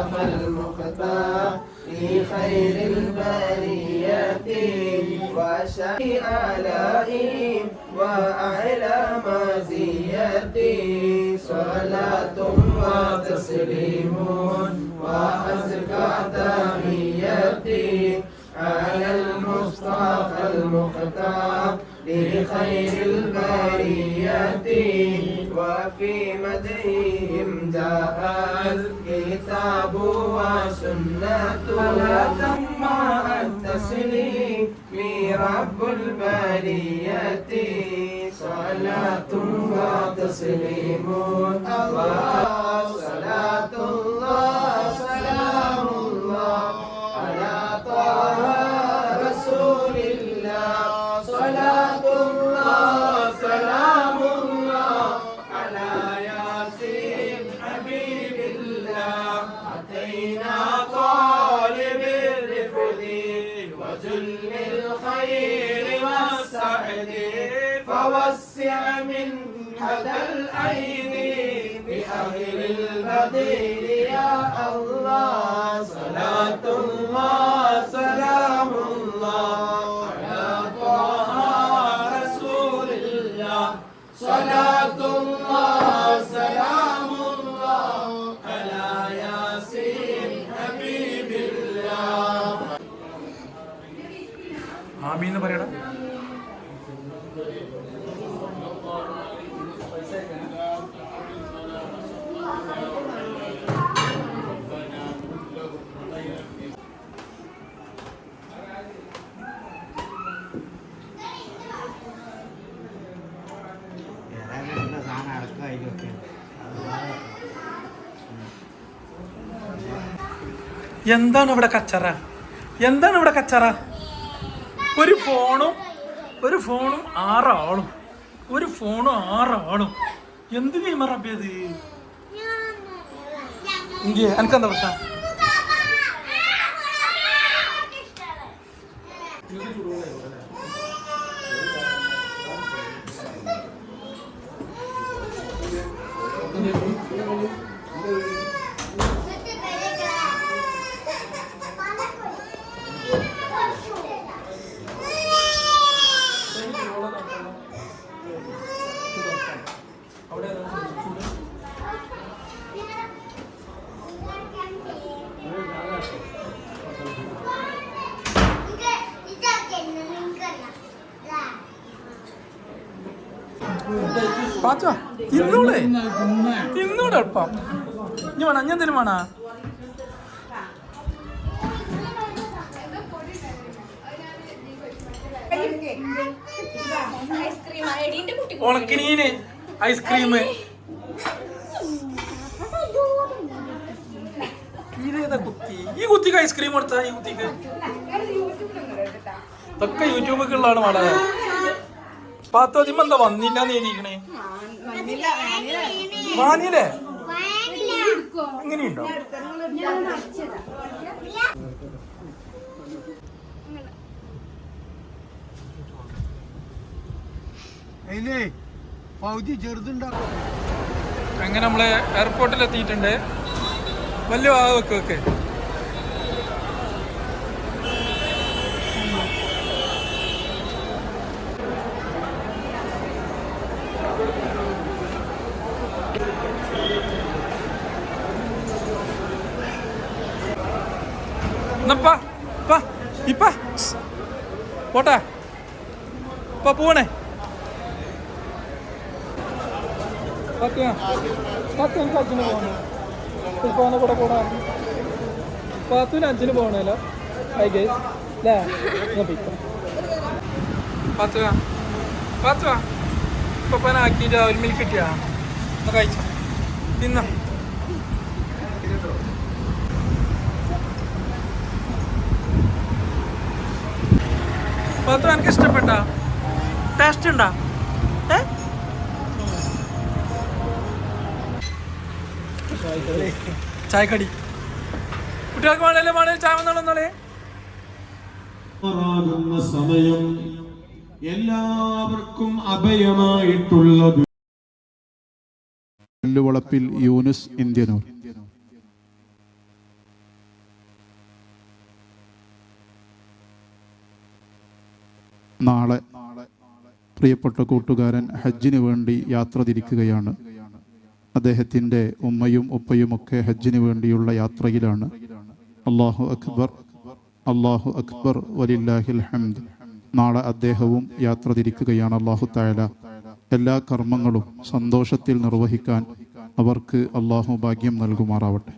المصطفى المختار لخير البرية وشفي آلائي وأعلى مزيتي صلاة وتسليم وأزكى تحيتي على المصطفى المختار لخير البرية وفي مدحهم جاء الكتاب والسنة صلاة مع التسليم رب البرية صلاة وتسليم الله صلاة الله سلام الله على طه رسول الله صلاة الله سلام الله على ياسين حبيب الله أتينا طالب الرفد وجل الخير والسعد فوسع من حتى الأيدي بأهل البديل يا الله صلاة الله سلام الله على طه رسول الله صلاة الله سلام الله على ياسين حبيب الله ആമീൻ എന്ന് പറയടാ. എന്താണ് ഇവിടെ കച്ചറ? എന്താണ് ഇവിടെ കച്ചറ? ഒരു ഫോണും 6 ആളും, ഒരു ഫോണും 6 ആളും. എന്ത് നിയമറബിയത്? എനിക്കെന്താ പ്രശ്നം? തിന്നൂടെ എളുപ്പം. ഇനി വേണം ഞാൻ എന്തെങ്കിലും വേണ? ഉണക്കിനീന് ഐസ്ക്രീം. ഇതേതാ കുത്തി? ഈ കുത്തിക്ക് ഐസ്ക്രീം കൊടുത്താ? ഈ കുത്തിക്ക് ഇതൊക്കെ യൂട്യൂബൊക്കെ ഉള്ളതാണ് വളരെ. പാത്തോതിമ്പോ എന്താ വന്നില്ല നേരിക്കണേ? വാനിലേ എങ്ങനെയുണ്ടോ? അങ്ങനെ നമ്മള് എയർപോർട്ടിൽ എത്തിയിട്ടുണ്ട്. വലിയ വെക്ക് പോട്ടെ പോണേ. എനിക്ക് 5-ന് പോകണം. ഉൽപ്പാദന കൂടെ പോടാ. 10-ന് 5-ന് പോകണല്ലോ. ഹൈ ഗൈസ് അല്ലേ? പപ്പനാക്കിയിട്ട് ഒരു മിൽക്ക് കിട്ടിയാ കഴിച്ചോ? തിന്ന പത്ത് എനിക്ക് ഇഷ്ടപ്പെട്ട ടേസ്റ്റ് ഉണ്ടാ? ചായക്കടി കുട്ടികൾക്ക് വേണേലും ചായ വന്നോളെ. സമയം എല്ലാവർക്കും അഭയമായിട്ടുള്ളത്. വളപ്പിൽ യൂനുസ് ഇന്ത്യനൂർ. നാളെ പ്രിയപ്പെട്ട കൂട്ടുകാരൻ ഹജ്ജിന് വേണ്ടി യാത്ര തിരിക്കുകയാണ്. അദ്ദേഹത്തിൻ്റെ ഉമ്മയും ഉപ്പയുമൊക്കെ ഹജ്ജിന് വേണ്ടിയുള്ള യാത്രയിലാണ്. അല്ലാഹു അക്ബർ, അല്ലാഹു അക്ബർ, വലില്ലാഹിൽ ഹംദ്. നാളെ അദ്ദേഹവും യാത്ര തിരിക്കുകയാണ്. അല്ലാഹു തആല എല്ലാ കർമ്മങ്ങളും സന്തോഷത്തിൽ നിർവഹിക്കാൻ അവർക്ക് അല്ലാഹു ഭാഗ്യം നൽകുമാറാവട്ടെ.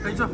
കഴിച്ചോ?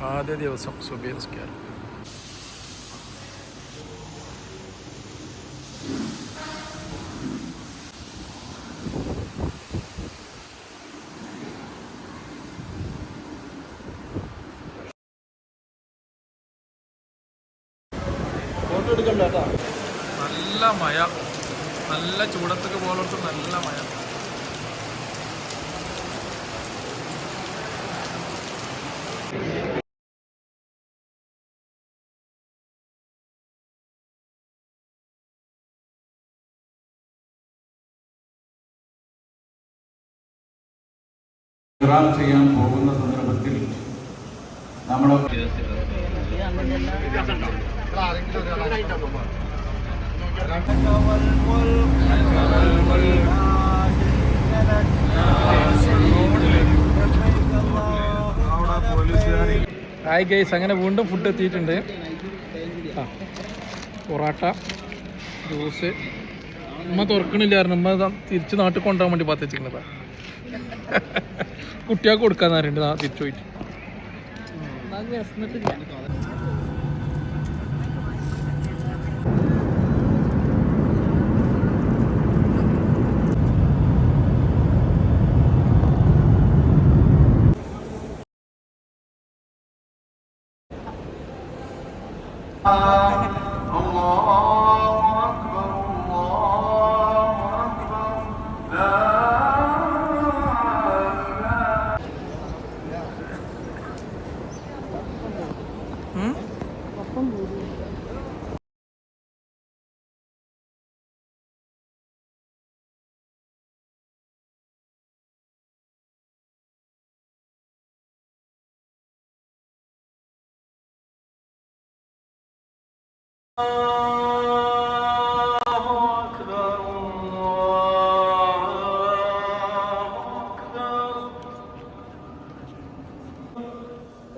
ആദ്യ ദിവസം സുബഹി നിസ്കാരം. നല്ല മഴ, നല്ല ചൂടത്തൊക്കെ പോലോട്ട് നല്ല മഴ. ചെയ്യാൻ പോകുന്ന സന്ദർഭത്തിൽ നമ്മളൊക്കെ ഹായ് ഗൈസ്, അങ്ങനെ വീണ്ടും ഫുഡ് എത്തിയിട്ടുണ്ട്. പൊറാട്ട, ജ്യൂസ്. ഉമ്മ തുറക്കണില്ലായിരുന്നു. ഉമ്മ തിരിച്ച് നാട്ടിൽ കൊണ്ടുപോകാൻ വേണ്ടി പാത്ത് വെച്ചിരുന്നതാ. കുട്ടികൾക്ക് കൊടുക്കാന്ന് പറയുന്നുണ്ട് തിരിച്ചു പോയിട്ട്.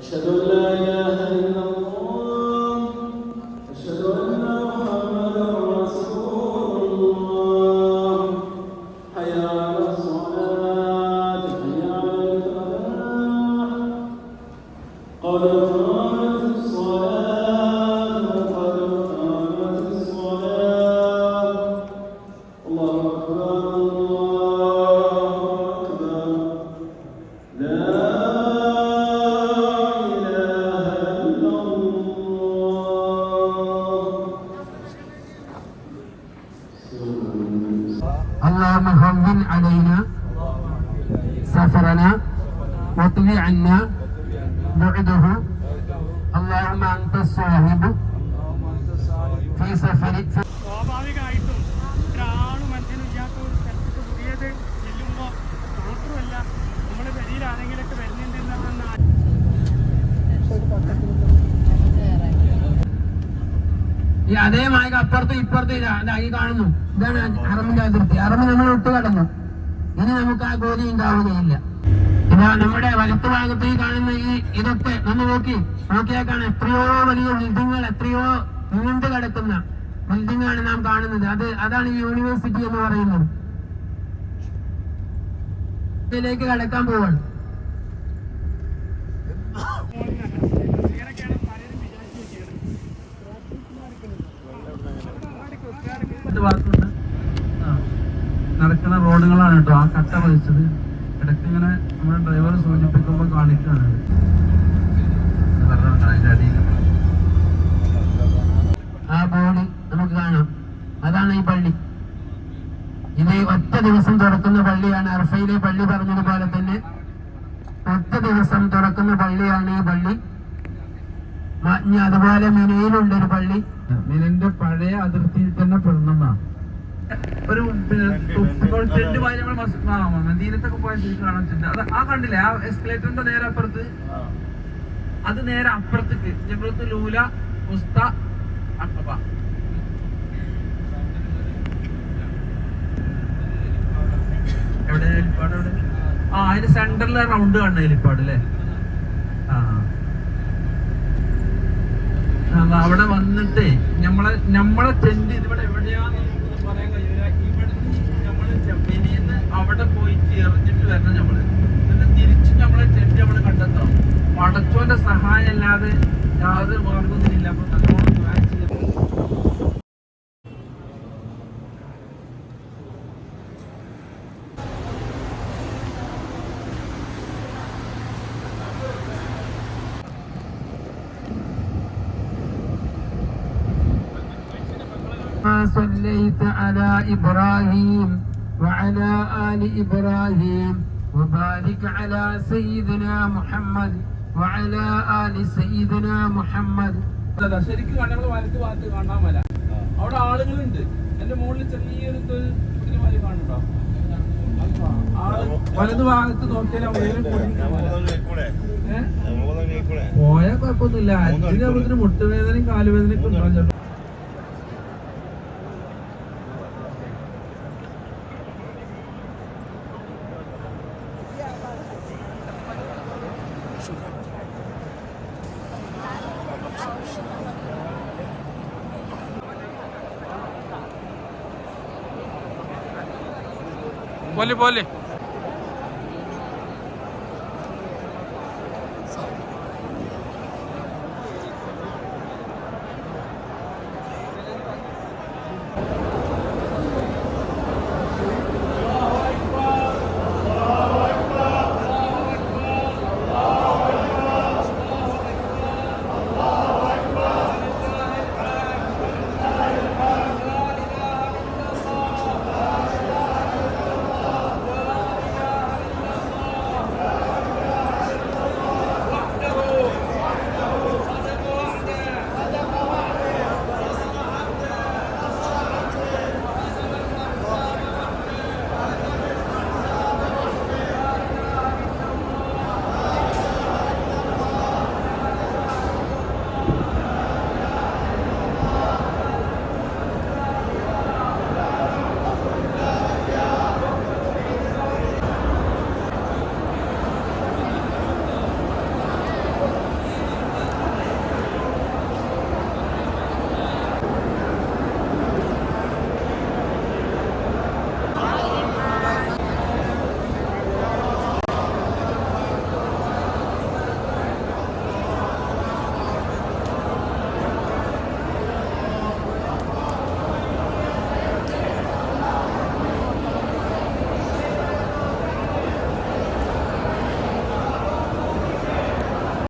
أشهد أن لا إله إلا الله أشهد أن محمدا رسول الله حي على الصلاة حي على الفلاح قد قامت الصلاة قد قامت الصلاة الله أكبر الله أكبر لا اللهم هون علينا سفرنا واطوي عنا بعده اللهم أنت الصاحب في سفرك. സ്വാഭാവികമായിട്ടും ഒരാളും മനുഷ്യനില്ലാത്ത ഒരു സ്ഥലത്തേക്ക് പുതിയത് ചെല്ലുമ്പോൾ മാത്രമല്ല നമ്മൾ പെരിയിൽ ആരെങ്കിലൊക്കെ വരുന്നുണ്ടെന്നാണ്. ഈ അതേ മായക അപ്പുറത്തും ഇപ്പുറത്തും ഈ കാണുന്നു. ഇതാണ് ഹറമിന്റെ അതിർത്തി. ഹറമി നമ്മൾ വിട്ടു കടന്നു. ഇനി നമുക്ക് ആ ഗോലി ഉണ്ടാവുകയില്ല. ഇതാ നമ്മുടെ വലത്ത് ഭാഗത്ത് കാണുന്ന ഇതൊക്കെ നമ്മൾ നോക്കിയാൽ കാണാം, എത്രയോ വലിയ ബിൽഡിങ്ങുകൾ, എത്രയോ നീണ്ടു കിടക്കുന്ന ബിൽഡിംഗ് ആണ് നാം കാണുന്നത്. അതാണ് ഈ യൂണിവേഴ്സിറ്റി എന്ന് പറയുന്നത്. ഇതിലേക്ക് കടക്കാൻ പോവാണ്. നടക്കുന്ന റോഡുകളാണ് കേട്ടോ ആ കട്ട പതിച്ചത്. ഇടയ്ക്ക് ഇങ്ങനെ നമ്മുടെ ഡ്രൈവർ സൂചിപ്പിക്കുമ്പോൾ കാണിക്കുകയാണ്. അതിന്റെ അടിയിൽ ആ ബോർഡ് നമുക്ക് കാണാം. അതാണ് ഈ പള്ളി. ഇത് ഒറ്റ ദിവസം തുറക്കുന്ന പള്ളിയാണ്. അർഫയിലെ പള്ളി പറഞ്ഞതുപോലെ തന്നെ ഒറ്റ ദിവസം തുറക്കുന്ന പള്ളിയാണ് ഈ പള്ളി. അതുപോലെ മിനയിലുണ്ടൊരു പള്ളി. മിനന്റെ പഴയ അതിർത്തിയിൽ തന്നെ പെടുന്നതാണ്. ഒരു മദീനത്തൊക്കെ പോയ ശരിക്കും കാണാൻ അത് ആ കണ്ടില്ലേ, ആ എസ്കലേറ്ററിന്റെ നേരെ അപ്പുറത്ത്, അത് നേരെ അപ്പുറത്തേക്ക് ജബറത്ത് ലൂല ഉസ്ത അഖബ. എവിടെ ഹെലിപ്പാഡ്? എവിടെ? അതിന്റെ സെന്ററിലെ റൗണ്ട് കാണുന്ന ഹെലിപ്പാഡ് അല്ലേ? അവിടെ വന്നിട്ട് നമ്മളെ ടെന്റ് ഇവിടെ എവിടെയാന്ന് പറയാൻ കഴിയൂല. ഇവിടെ നമ്മള് അവിടെ പോയിട്ട് എറിഞ്ഞിട്ട് വരണം. നമ്മള് എന്നിട്ട് തിരിച്ച് നമ്മളെ ടെന്റ് നമ്മള് കണ്ടെത്തണം. പടച്ചോന്റെ സഹായം അല്ലാതെ യാതൊരു മാർഗമൊന്നുമില്ല. അപ്പൊ നല്ലോണം ദുആ ചെയ്യണം. صليت على إبراهيم وعلى آل إبراهيم وبارك على سيدنا محمد وعلى آل سيدنا محمد. ശരിക്കും നമ്മൾ വലത്ത് ഭാഗത്ത് കാണാൻ പല അവിടെ ആളുകളുണ്ട്. എന്റെ മുകളിൽ ചെറിയൊരു കാണുന്നുണ്ടോ? വലത് ഭാഗത്ത് നോക്കിയാൽ പോയാൽ കുഴപ്പമൊന്നുമില്ല. അതിന് മുട്ടുവേദനയും കാലുവേദനയും ഉണ്ടാകും. बोले